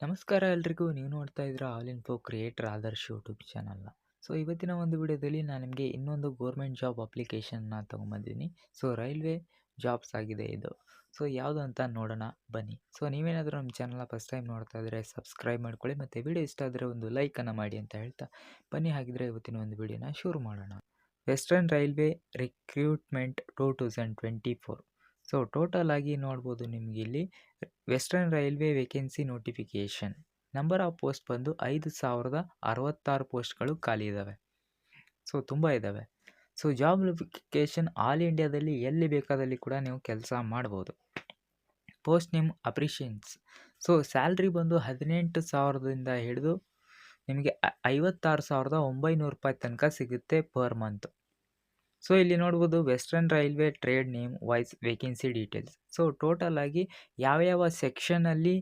ನಮಸ್ಕಾರ ಎಲ್ರಿಗೂ. ನೀವು ನೋಡ್ತಾ ಇದ್ದೀರಾ all info creator Adarsh YouTube ಚಾನಲ್ನ. ಸೊ ಇವತ್ತಿನ ಒಂದು ವಿಡಿಯೋದಲ್ಲಿ ನಾನು ನಿಮಗೆ ಇನ್ನೊಂದು ಗೌರ್ಮೆಂಟ್ ಜಾಬ್ ಅಪ್ಲಿಕೇಶನ್ನ ತೊಗೊಂಬಂದಿದ್ದೀನಿ. ಸೊ ರೈಲ್ವೆ ಜಾಬ್ಸ್ ಆಗಿದೆ ಇದು. ಸೊ ಯಾವುದು ಅಂತ ನೋಡೋಣ ಬನ್ನಿ. ಸೊ ನೀವೇನಾದರೂ ನಮ್ಮ ಚಾನಲ್ನ ಫಸ್ಟ್ ಟೈಮ್ ನೋಡ್ತಾ ಇದ್ದರೆ ಸಬ್ಸ್ಕ್ರೈಬ್ ಮಾಡ್ಕೊಳ್ಳಿ ಮತ್ತು ವಿಡಿಯೋ ಇಷ್ಟ ಆದರೆ ಒಂದು ಲೈಕನ್ನು ಮಾಡಿ ಅಂತ ಹೇಳ್ತಾ ಬನ್ನಿ. ಹಾಗಿದ್ರೆ ಇವತ್ತಿನ ಒಂದು ವಿಡಿಯೋನ ಶುರು ಮಾಡೋಣ. Western Railway recruitment 2024. So total ಆಗಿ ನೋಡ್ಬೋದು ನಿಮಗೆ ಇಲ್ಲಿ western railway vacancy notification number of post ಬಂದು 5066 ಪೋಸ್ಟ್ಗಳು ಖಾಲಿ ಇದ್ದಾವೆ. ಸೊ ತುಂಬ ಇದ್ದಾವೆ. ಸೊ ಜಾಬ್ ನೋಟಿಫಿಕೇಶನ್ ಆಲ್ ಇಂಡಿಯಾದಲ್ಲಿ ಎಲ್ಲಿ ಬೇಕಾದಲ್ಲಿ ಕೂಡ ನೀವು ಕೆಲಸ ಮಾಡ್ಬೋದು. Post name apprentices. So salary ಬಂದು 18,000ದಿಂದ ಹಿಡಿದು ನಿಮಗೆ 56,900 ರೂಪಾಯಿ ತನಕ ಸಿಗುತ್ತೆ ಪರ್ ಮಂತ್. ಸೊ ಇಲ್ಲಿ ನೋಡ್ಬೋದು Western Railway trade name wise vacancy details. So total ಆಗಿ ಯಾವ್ಯಾವ ಸೆಕ್ಷನಲ್ಲಿ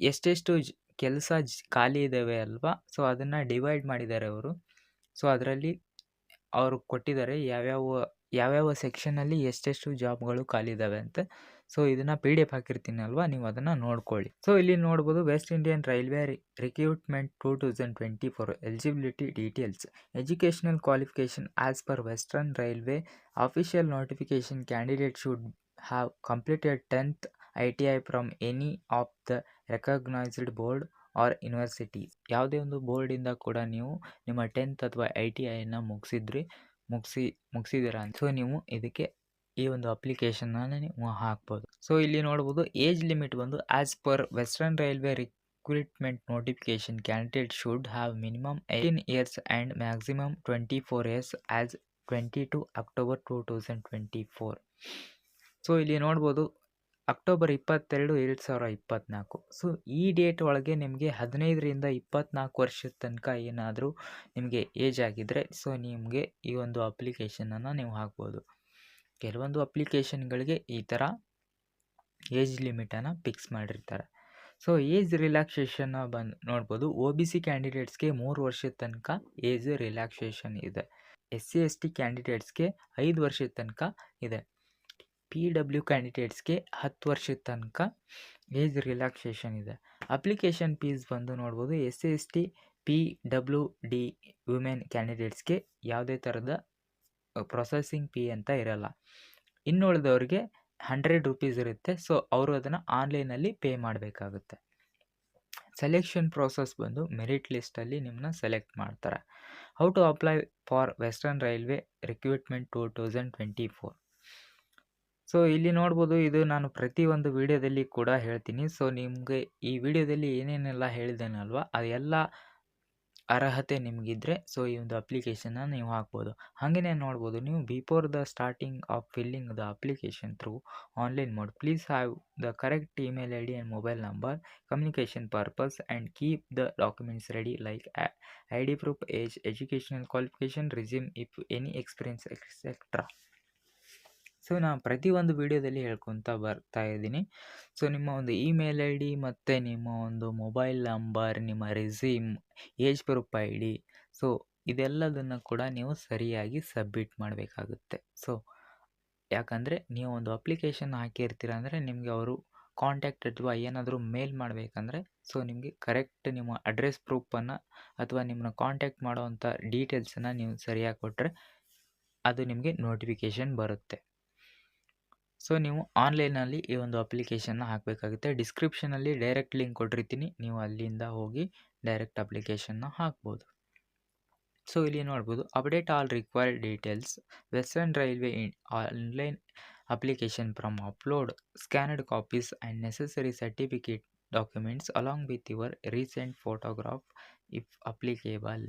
ಎಷ್ಟೆಷ್ಟು ಕೆಲಸ ಖಾಲಿ ಇದ್ದಾವೆ ಅಲ್ವಾ, ಸೊ ಅದನ್ನು ಡಿವೈಡ್ ಮಾಡಿದ್ದಾರೆ ಅವರು. ಸೊ ಅದರಲ್ಲಿ ಅವರು ಕೊಟ್ಟಿದ್ದಾರೆ ಯಾವ್ಯಾವ ಸೆಕ್ಷನಲ್ಲಿ ಎಷ್ಟೆಷ್ಟು ಜಾಬ್ಗಳು ಖಾಲಿ ಇದ್ದಾವೆ ಅಂತ. ಸೊ ಇದನ್ನು PDF ಹಾಕಿರ್ತೀನಿ ಅಲ್ವಾ, ನೀವು ಅದನ್ನು ನೋಡ್ಕೊಳ್ಳಿ. ಸೊ ಇಲ್ಲಿ ನೋಡ್ಬೋದು West Indian railway recruitment 2024 eligibility details. Educational qualification as per Western Railway official notification candidate should have completed 10th ITI from any of the recognised board or universities. ಯಾವುದೇ ಒಂದು ಬೋರ್ಡಿಂದ ಕೂಡ ನೀವು ನಿಮ್ಮ 10th ಅಥವಾ ITIಯನ್ನು ಮುಗಿಸಿದ್ದೀರಾ ಅಂತ ಸೊ ನೀವು ಇದಕ್ಕೆ ಈ ಒಂದು ಅಪ್ಲಿಕೇಶನ್ನ ನೀವು ಹಾಕ್ಬೋದು. ಸೊ ಇಲ್ಲಿ ನೋಡ್ಬೋದು ಏಜ್ ಲಿಮಿಟ್ ಬಂದು as per Western Railway recruitment notification candidate should have minimum 18 years and maximum 24 years as 22 October 2024. So ಇಲ್ಲಿ ನೋಡ್ಬೋದು ಅಕ್ಟೋಬರ್ 22, 2024. ಸೊ ಈ ಡೇಟ್ ಒಳಗೆ ನಿಮಗೆ 15ರಿಂದ 24 ವರ್ಷದ ತನಕ ಏನಾದರೂ ನಿಮಗೆ ಏಜ್ ಆಗಿದ್ದರೆ ಸೊ ನಿಮಗೆ ಈ ಒಂದು ಅಪ್ಲಿಕೇಶನನ್ನು ನೀವು ಹಾಕ್ಬೋದು. ಕೆಲವೊಂದು ಅಪ್ಲಿಕೇಶನ್ಗಳಿಗೆ ಈ ಥರ ಏಜ್ ಲಿಮಿಟನ್ನು ಫಿಕ್ಸ್ ಮಾಡಿರ್ತಾರೆ. ಸೊ ಏಜ್ ರಿಲ್ಯಾಕ್ಸೇಷನ್ನ ನೋಡ್ಬೋದು. OBC ಕ್ಯಾಂಡಿಡೇಟ್ಸ್ಗೆ 3 ವರ್ಷದ ತನಕ ಏಜ್ ರಿಲ್ಯಾಕ್ಸೇಷನ್ ಇದೆ. SC ST ಕ್ಯಾಂಡಿಡೇಟ್ಸ್ಗೆ 5 ವರ್ಷದ ತನಕ ಇದೆ. PW ಕ್ಯಾಂಡಿಡೇಟ್ಸ್ಗೆ 10 ವರ್ಷದ ತನಕ ಏಜ್ ರಿಲ್ಯಾಕ್ಸೇಷನ್ ಇದೆ. ಅಪ್ಲಿಕೇಶನ್ ಫೀಸ್ ಬಂದು ನೋಡ್ಬೋದು. SC ST PWD ವುಮೆನ್ ಕ್ಯಾಂಡಿಡೇಟ್ಸ್ಗೆ ಯಾವುದೇ ಥರದ ಪ್ರೊಸೆಸಿಂಗ್ ಫೀ ಅಂತ ಇರಲ್ಲ. ಇನ್ನುಳಿದವ್ರಿಗೆ 100 ರೂಪೀಸ್ ಇರುತ್ತೆ. ಸೊ ಅವರು ಅದನ್ನು ಆನ್ಲೈನಲ್ಲಿ ಪೇ ಮಾಡಬೇಕಾಗುತ್ತೆ. ಸೆಲೆಕ್ಷನ್ ಪ್ರೋಸೆಸ್ ಬಂದು ಮೆರಿಟ್ ಲಿಸ್ಟಲ್ಲಿ ನಿಮ್ಮನ್ನ ಸೆಲೆಕ್ಟ್ ಮಾಡ್ತಾರೆ. How to apply for Western Railway recruitment 2024. So ಇಲ್ಲಿ ನೋಡ್ಬೋದು, ಇದು ನಾನು ಪ್ರತಿಯೊಂದು ವಿಡಿಯೋದಲ್ಲಿ ಕೂಡ ಹೇಳ್ತೀನಿ. ಸೊ ನಿಮಗೆ ಈ ವಿಡಿಯೋದಲ್ಲಿ ಏನೇನೆಲ್ಲ ಹೇಳಿದ್ದೇನಲ್ವ ಅದೆಲ್ಲ ಅರ್ಹತೆ ನಿಮಗಿದ್ರೆ ಸೊ ಈ ಒಂದು ಅಪ್ಲಿಕೇಶನ್ನ ನೀವು ಹಾಕ್ಬೋದು. ಹಾಗೆಯೇ ನೋಡ್ಬೋದು ನೀವು before the starting of filling the application through online mode please have the correct email ID and mobile number communication purpose and keep the documents ready like ID proof, age, educational qualification, resume if any experience etcetera. So ನಾನು ಪ್ರತಿಯೊಂದು ವಿಡಿಯೋದಲ್ಲಿ ಹೇಳ್ಕೊತಾ ಬರ್ತಾ ಇದ್ದೀನಿ. So ನಿಮ್ಮ ಒಂದು email ID ಮತ್ತು ನಿಮ್ಮ ಒಂದು ಮೊಬೈಲ್ ನಂಬರ್, ನಿಮ್ಮ resume, age proof ID, so ಇದೆಲ್ಲದನ್ನು ಕೂಡ ನೀವು ಸರಿಯಾಗಿ ಸಬ್ಮಿಟ್ ಮಾಡಬೇಕಾಗುತ್ತೆ. ಸೊ ಯಾಕಂದರೆ ನೀವು ಒಂದು ಅಪ್ಲಿಕೇಶನ್ ಹಾಕಿರ್ತೀರ ಅಂದರೆ ನಿಮಗೆ ಅವರು ಕಾಂಟ್ಯಾಕ್ಟ್ ಅಥವಾ ಏನಾದರೂ ಮೇಲ್ ಮಾಡಬೇಕಂದ್ರೆ ಸೊ ನಿಮಗೆ ಕರೆಕ್ಟ್ ನಿಮ್ಮ ಅಡ್ರೆಸ್ ಪ್ರೂಫನ್ನು ಅಥವಾ ನಿಮ್ಮನ್ನ ಕಾಂಟ್ಯಾಕ್ಟ್ ಮಾಡೋವಂಥ ಡೀಟೇಲ್ಸನ್ನು ನೀವು ಸರಿಯಾಗಿ ಕೊಟ್ಟರೆ ಅದು ನಿಮಗೆ ನೋಟಿಫಿಕೇಷನ್ ಬರುತ್ತೆ. ಸೊ ನೀವು ಆನ್ಲೈನಲ್ಲಿ ಈ ಒಂದು ಅಪ್ಲಿಕೇಶನ್ನ ಹಾಕಬೇಕಾಗುತ್ತೆ. ಡಿಸ್ಕ್ರಿಪ್ಷನಲ್ಲಿ ಡೈರೆಕ್ಟ್ ಲಿಂಕ್ ಕೊಟ್ಟಿರ್ತೀನಿ, ನೀವು ಅಲ್ಲಿಂದ ಹೋಗಿ ಡೈರೆಕ್ಟ್ ಅಪ್ಲಿಕೇಶನ್ನ ಹಾಕ್ಬೋದು. ಸೊ ಇಲ್ಲಿ ನೋಡ್ಬೋದು update all required details western railway online application from upload scanned copies and necessary certificate documents along with your recent photograph if applicable.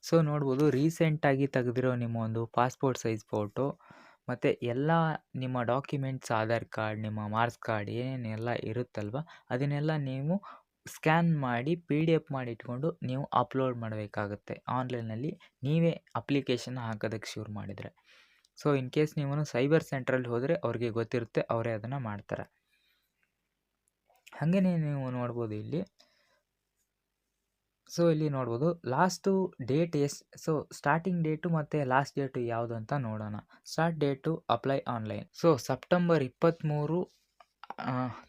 So ನೋಡ್ಬೋದು ರೀಸೆಂಟಾಗಿ ತೆಗೆದಿರೋ ನಿಮ್ಮ ಒಂದು ಪಾಸ್ಪೋರ್ಟ್ ಸೈಜ್ ಫೋಟೋ ಮತ್ತು ಎಲ್ಲ ನಿಮ್ಮ ಡಾಕ್ಯುಮೆಂಟ್ಸ್, ಆಧಾರ್ ಕಾರ್ಡ್, ನಿಮ್ಮ ಮಾರ್ಕ್ಸ್ ಕಾರ್ಡ್ ಏನೇನೆಲ್ಲ ಇರುತ್ತಲ್ವ ಅದನ್ನೆಲ್ಲ ನೀವು ಸ್ಕ್ಯಾನ್ ಮಾಡಿ PDF ಮಾಡಿ ಇಟ್ಕೊಂಡು ನೀವು ಅಪ್ಲೋಡ್ ಮಾಡಬೇಕಾಗುತ್ತೆ ಆನ್ಲೈನಲ್ಲಿ ನೀವೇ ಅಪ್ಲಿಕೇಶನ್ ಹಾಕೋದಕ್ಕೆ ಶುರು ಮಾಡಿದರೆ. ಸೊ ಇನ್ ಕೇಸ್ ನೀವು ಸೈಬರ್ ಸೆಂಟ್ರಲ್ಲಿ ಹೋದರೆ ಅವ್ರಿಗೆ ಗೊತ್ತಿರುತ್ತೆ, ಅವರೇ ಅದನ್ನು ಮಾಡ್ತಾರೆ. ಹಾಗೆಯೇ ನೀವು ನೋಡ್ಬೋದು ಇಲ್ಲಿ. ಸೊ ಇಲ್ಲಿ ನೋಡ್ಬೋದು last date so starting date ಮತ್ತು ಲಾಸ್ಟ್ ಡೇಟು ಯಾವುದು ಅಂತ ನೋಡೋಣ. Start date apply online. So September 23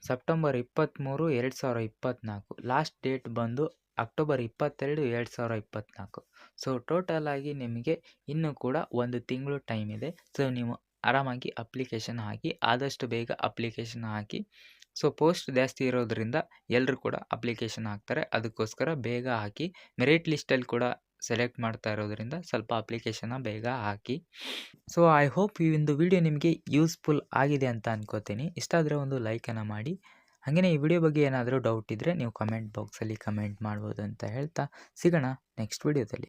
September 23, 2024. Last date ಬಂದು ಅಕ್ಟೋಬರ್ 22, 2024. ಸೊ ಟೋಟಲ್ ಆಗಿ ನಿಮಗೆ ಇನ್ನೂ ಕೂಡ 1 ತಿಂಗಳು ಟೈಮ್ ಇದೆ. ಸೊ ನೀವು ಆರಾಮಾಗಿ ಅಪ್ಲಿಕೇಶನ್ ಹಾಕಿ, ಆದಷ್ಟು ಬೇಗ ಅಪ್ಲಿಕೇಶನ್ ಹಾಕಿ. ಸೊ ಪೋಸ್ಟ್ ಜಾಸ್ತಿ ಇರೋದ್ರಿಂದ ಎಲ್ಲರೂ ಕೂಡ ಅಪ್ಲಿಕೇಶನ್ ಹಾಕ್ತಾರೆ. ಅದಕ್ಕೋಸ್ಕರ ಬೇಗ ಹಾಕಿ. ಮೆರಿಟ್ ಲಿಸ್ಟಲ್ಲಿ ಕೂಡ ಸೆಲೆಕ್ಟ್ ಮಾಡ್ತಾ ಇರೋದ್ರಿಂದ ಸ್ವಲ್ಪ ಅಪ್ಲಿಕೇಶನ್ನ ಬೇಗ ಹಾಕಿ. ಸೊ ಐ ಹೋಪ್ ಈ ಒಂದು ವಿಡಿಯೋ ನಿಮಗೆ ಯೂಸ್ಫುಲ್ ಆಗಿದೆ ಅಂತ ಅನ್ಕೋತೀನಿ. ಇಷ್ಟ ಆದರೆ ಒಂದು ಲೈಕನ್ನು ಮಾಡಿ. ಹಾಗೆಯೇ ಈ ವಿಡಿಯೋ ಬಗ್ಗೆ ಏನಾದರೂ ಡೌಟ್ ಇದ್ದರೆ ನೀವು ಕಮೆಂಟ್ ಬಾಕ್ಸಲ್ಲಿ ಕಮೆಂಟ್ ಮಾಡ್ಬೋದು ಅಂತ ಹೇಳ್ತಾ ಸಿಗೋಣ ನೆಕ್ಸ್ಟ್ ವಿಡಿಯೋದಲ್ಲಿ.